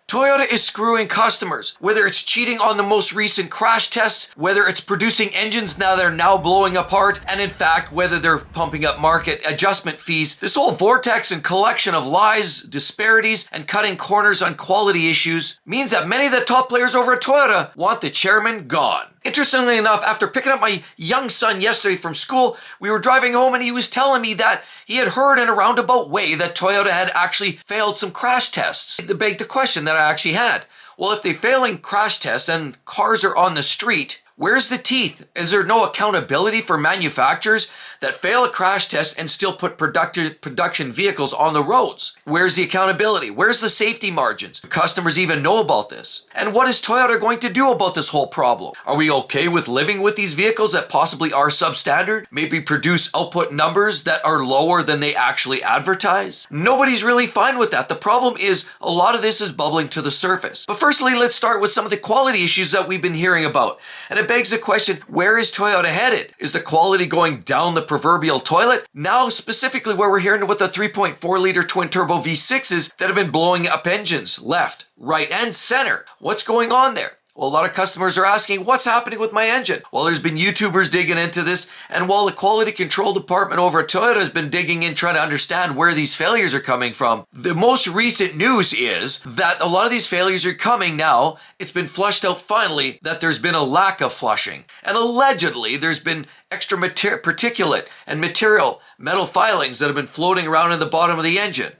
Toyota is screwing customers, whether it's cheating on the most recent crash tests, whether it's producing engines now that are now blowing apart, and in fact, whether they're pumping up market adjustment fees. This whole vortex and collection of lies, disparities, and cutting corners on quality issues means that many of the top players over at Toyota want the chairman gone. Interestingly enough, after picking up my young son yesterday from school, we were driving home and he was telling me that he had heard in a roundabout way that Toyota had actually failed some crash tests. It begged the question that I actually had. Well, if they're failing crash tests and cars are on the street, where's the teeth? Is there no accountability for manufacturers that fail a crash test and still put production vehicles on the roads? Where's the accountability? Where's the safety margins? Do customers even know about this? And what is Toyota going to do about this whole problem? Are we okay with living with these vehicles that possibly are substandard? Maybe produce output numbers that are lower than they actually advertise? Nobody's really fine with that. The problem is a lot of this is bubbling to the surface. But firstly, let's start with some of the quality issues that we've been hearing about. And it begs the question, where is Toyota headed? Is the quality going down the proverbial toilet? Now, specifically where we're hearing about the 3.4 liter twin turbo V6s that have been blowing up engines left, right, and center. What's going on there? Well, a lot of customers are asking, what's happening with my engine? Well, there's been YouTubers digging into this, and while the quality control department over at Toyota has been digging in trying to understand where these failures are coming from, the most recent news is that a lot of these failures are coming now. It's been flushed out finally that there's been a lack of flushing. And allegedly, there's been extra particulate and metal filings that have been floating around in the bottom of the engine.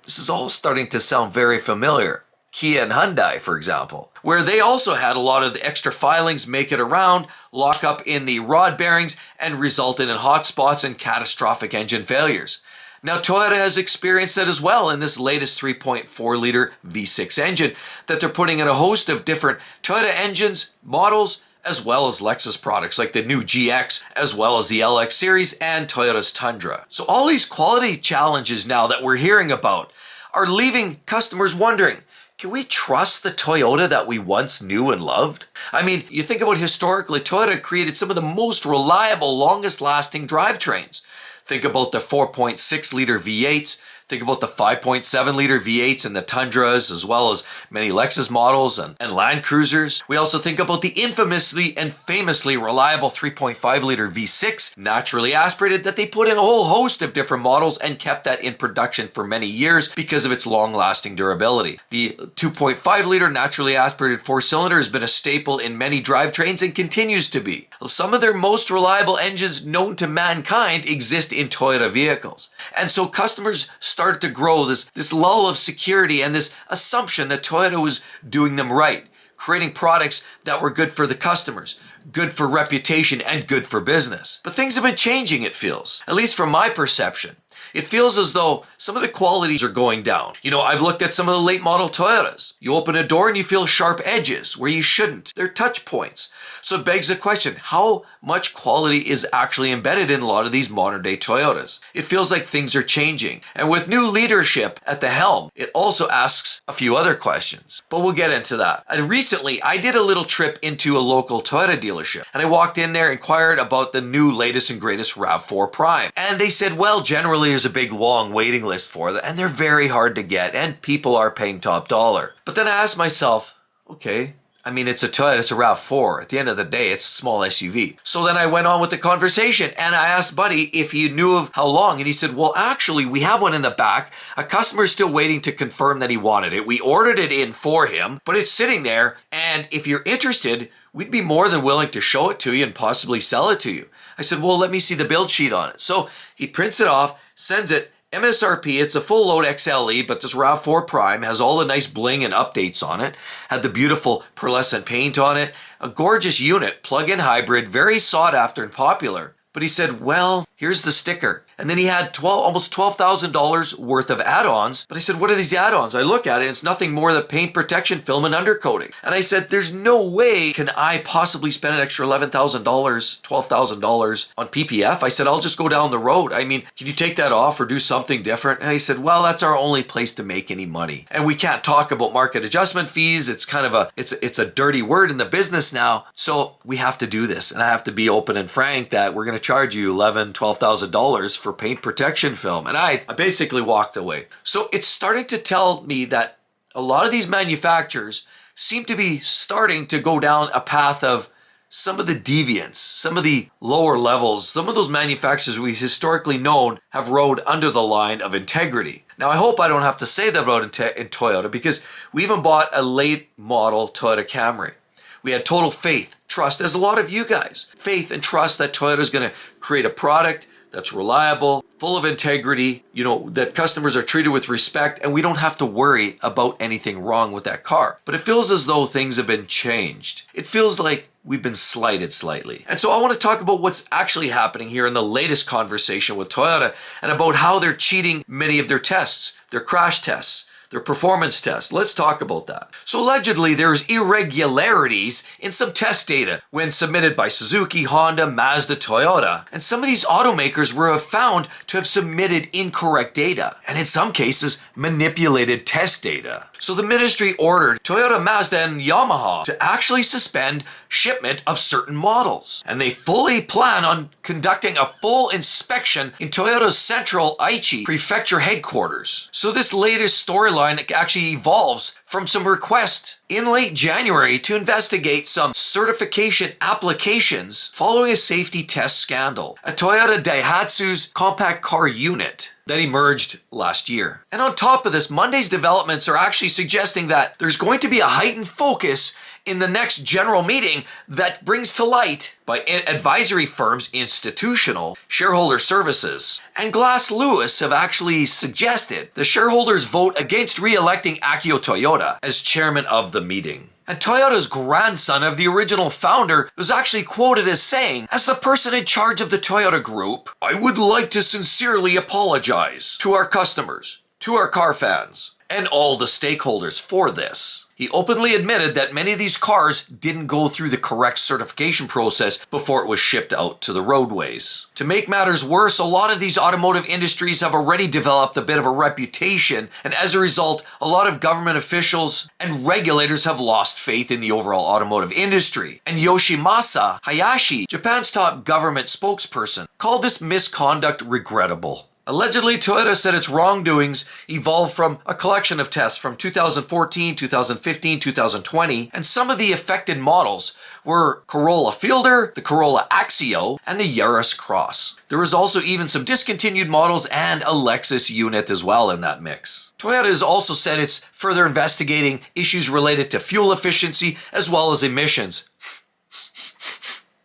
This is all starting to sound very familiar. Kia and Hyundai, for example, where they also had a lot of the extra filings make it around, lock up in the rod bearings, and resulted in hot spots and catastrophic engine failures. Now, Toyota has experienced that as well in this latest 3.4 liter V6 engine that they're putting in a host of different Toyota engines, models, as well as Lexus products like the new GX, as well as the LX series and Toyota's Tundra. So all these quality challenges now that we're hearing about are leaving customers wondering, can we trust the Toyota that we once knew and loved? I mean, you think about historically, Toyota created some of the most reliable, longest lasting drivetrains. Think about the 4.6 liter V8s. Think about the 5.7 liter V8s and the Tundras, as well as many Lexus models and Land Cruisers. We also think about the infamously and famously reliable 3.5 liter V6, naturally aspirated, that they put in a whole host of different models and kept that in production for many years because of its long-lasting durability. The 2.5 liter naturally aspirated four-cylinder has been a staple in many drivetrains and continues to be. Some of their most reliable engines known to mankind exist in Toyota vehicles. And so customers started to grow this lull of security and this assumption that Toyota was doing them right, creating products that were good for the customers, good for reputation, and good for business. But things have been changing, it feels, at least from my perception. It feels as though some of the qualities are going down. You know, I've looked at some of the late model Toyotas. You open a door and you feel sharp edges where you shouldn't. They're touch points. So it begs the question, how much quality is actually embedded in a lot of these modern day Toyotas? It feels like things are changing. And with new leadership at the helm, it also asks a few other questions. But we'll get into that. And recently, I did a little trip into a local Toyota dealership. And I walked in there, inquired about the new latest and greatest RAV4 Prime. And they said, well, generally there's a big long waiting list for them. And they're very hard to get. And people are paying top dollar. But then I asked myself, okay, I mean, it's a Toyota, it's a RAV4. At the end of the day, it's a small SUV. So then I went on with the conversation and I asked Buddy if he knew of how long. And he said, well, actually, we have one in the back. A customer is still waiting to confirm that he wanted it. We ordered it in for him, but it's sitting there. And if you're interested, we'd be more than willing to show it to you and possibly sell it to you. I said, well, let me see the build sheet on it. So he prints it off, sends it. MSRP, it's a full load XLE, but this RAV4 Prime has all the nice bling and updates on it. Had the beautiful pearlescent paint on it. A gorgeous unit, plug-in hybrid, very sought after and popular. But he said, well, here's the sticker. And then he had almost $12,000 worth of add-ons. But I said, what are these add-ons? I look at it, it's nothing more than paint protection film and undercoating. And I said, there's no way can I possibly spend an extra $11,000, $12,000 on PPF. I said, I'll just go down the road. I mean, can you take that off or do something different? And he said, well, that's our only place to make any money. And we can't talk about market adjustment fees. It's kind of it's a dirty word in the business now. So we have to do this. And I have to be open and frank that we're going to charge you $11,000, $12,000 for paint protection film. And I basically walked away. So it's starting to tell me that a lot of these manufacturers seem to be starting to go down a path of some of the deviants, some of the lower levels, some of those manufacturers we've historically known have rode under the line of integrity. Now, I hope I don't have to say that about in Toyota, because we even bought a late model Toyota Camry. We had total faith, trust, as a lot of you guys, faith and trust that Toyota is going to create a product that's reliable, full of integrity, that customers are treated with respect, and we don't have to worry about anything wrong with that car. But it feels as though things have been changed. It feels like we've been slighted slightly. And so I want to talk about what's actually happening here in the latest conversation with Toyota, and about how they're cheating many of their tests, their crash tests, their performance tests. Let's talk about that. So allegedly, there's irregularities in some test data when submitted by Suzuki, Honda, Mazda, Toyota. And some of these automakers were found to have submitted incorrect data, and in some cases, manipulated test data. So the ministry ordered Toyota, Mazda, and Yamaha to actually suspend shipment of certain models. And they fully plan on conducting a full inspection in Toyota's central Aichi prefecture headquarters. So this latest storyline actually evolves from some requests in late January to investigate some certification applications following a safety test scandal at Toyota Daihatsu's compact car unit that emerged last year. And on top of this, Monday's developments are actually suggesting that there's going to be a heightened focus in the next general meeting that brings to light by advisory firms Institutional Shareholder Services and Glass Lewis have actually suggested the shareholders vote against re-electing Akio Toyoda as chairman of the meeting. And Toyota's grandson of the original founder was actually quoted as saying, as the person in charge of the Toyota Group, I would like to sincerely apologize to our customers, to our car fans, and all the stakeholders for this. He openly admitted that many of these cars didn't go through the correct certification process before it was shipped out to the roadways. To make matters worse, a lot of these automotive industries have already developed a bit of a reputation, and as a result, a lot of government officials and regulators have lost faith in the overall automotive industry. And Yoshimasa Hayashi, Japan's top government spokesperson, called this misconduct regrettable. Allegedly, Toyota said its wrongdoings evolved from a collection of tests from 2014, 2015, 2020, and some of the affected models were Corolla Fielder, the Corolla Axio, and the Yaris Cross. There was also even some discontinued models and a Lexus unit as well in that mix. Toyota has also said it's further investigating issues related to fuel efficiency as well as emissions.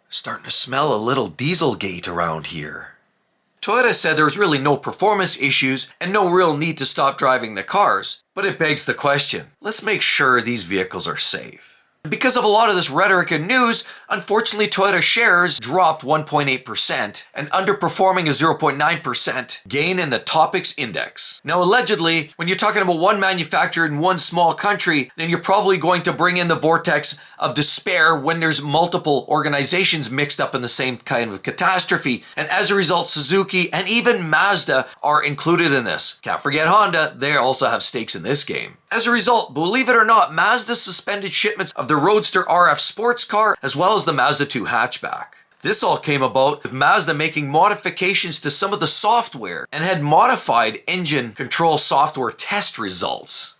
Starting to smell a little Dieselgate around here. Toyota said there was really no performance issues and no real need to stop driving the cars, but it begs the question, let's make sure these vehicles are safe. Because of a lot of this rhetoric and news, unfortunately Toyota shares dropped 1.8% and underperforming a 0.9% gain in the Topics Index. Now allegedly, when you're talking about one manufacturer in one small country, then you're probably going to bring in the vortex of despair when there's multiple organizations mixed up in the same kind of catastrophe. And as a result, Suzuki and even Mazda are included in this. Can't forget Honda, they also have stakes in this game. As a result, believe it or not, Mazda suspended shipments of the Roadster RF sports car as well as the Mazda 2 hatchback. This all came about with Mazda making modifications to some of the software and had modified engine control software test results.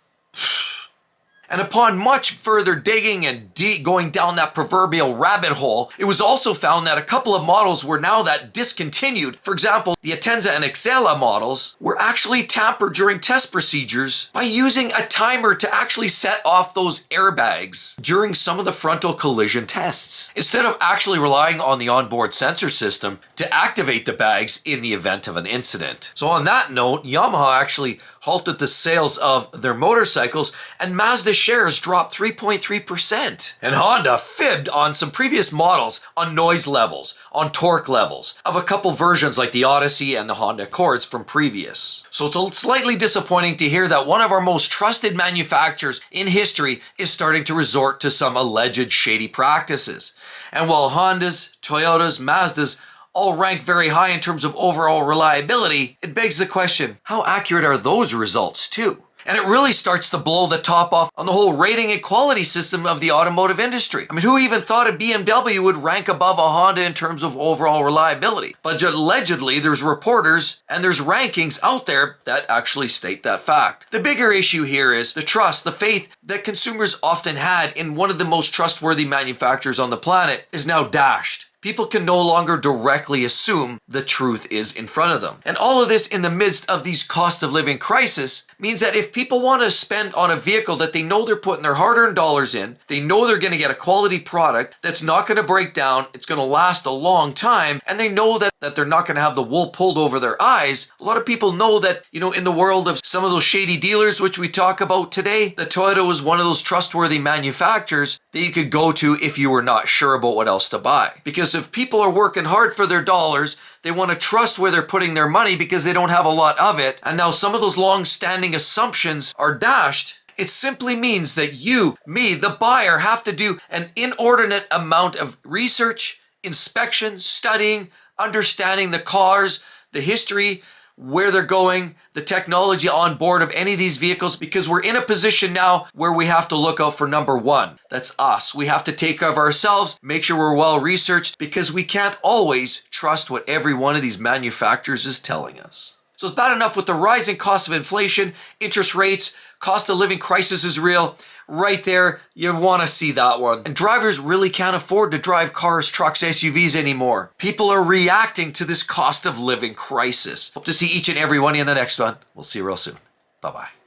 And upon much further digging and going down that proverbial rabbit hole, it was also found that a couple of models were now that discontinued. For example, the Atenza and Excella models were actually tampered during test procedures by using a timer to actually set off those airbags during some of the frontal collision tests, instead of actually relying on the onboard sensor system to activate the bags in the event of an incident. So on that note, Yamaha actually halted the sales of their motorcycles, and Mazda shares dropped 3.3%. And Honda fibbed on some previous models on noise levels, on torque levels, of a couple versions like the Odyssey and the Honda Accords from previous. So it's slightly disappointing to hear that one of our most trusted manufacturers in history is starting to resort to some alleged shady practices. And while Hondas, Toyotas, Mazdas all rank very high in terms of overall reliability, it begs the question, how accurate are those results too? And it really starts to blow the top off on the whole rating and quality system of the automotive industry. I mean, who even thought a BMW would rank above a Honda in terms of overall reliability? But allegedly, there's reporters and there's rankings out there that actually state that fact. The bigger issue here is the trust, the faith that consumers often had in one of the most trustworthy manufacturers on the planet is now dashed. People can no longer directly assume the truth is in front of them. And all of this in the midst of these cost of living crisis means that if people want to spend on a vehicle that they know they're putting their hard-earned dollars in, they know they're going to get a quality product that's not going to break down, it's going to last a long time, and they know that they're not going to have the wool pulled over their eyes. A lot of people know that, in the world of some of those shady dealers, which we talk about today, that Toyota was one of those trustworthy manufacturers that you could go to if you were not sure about what else to buy. Because if people are working hard for their dollars, they want to trust where they're putting their money because they don't have a lot of it. And now some of those long-standing assumptions are dashed. It simply means that you, me, the buyer, have to do an inordinate amount of research, inspection, studying, understanding the cars, the history, where they're going, the technology on board of any of these vehicles, because we're in a position now where we have to look out for number one. That's us. We have to take care of ourselves, make sure we're well researched, because we can't always trust what every one of these manufacturers is telling us. So it's bad enough with the rising cost of inflation, interest rates, cost of living crisis is real. Right there, you want to see that one. And drivers really can't afford to drive cars, trucks, SUVs anymore. People are reacting to this cost of living crisis. Hope to see each and every one of you in the next one. We'll see you real soon. Bye-bye.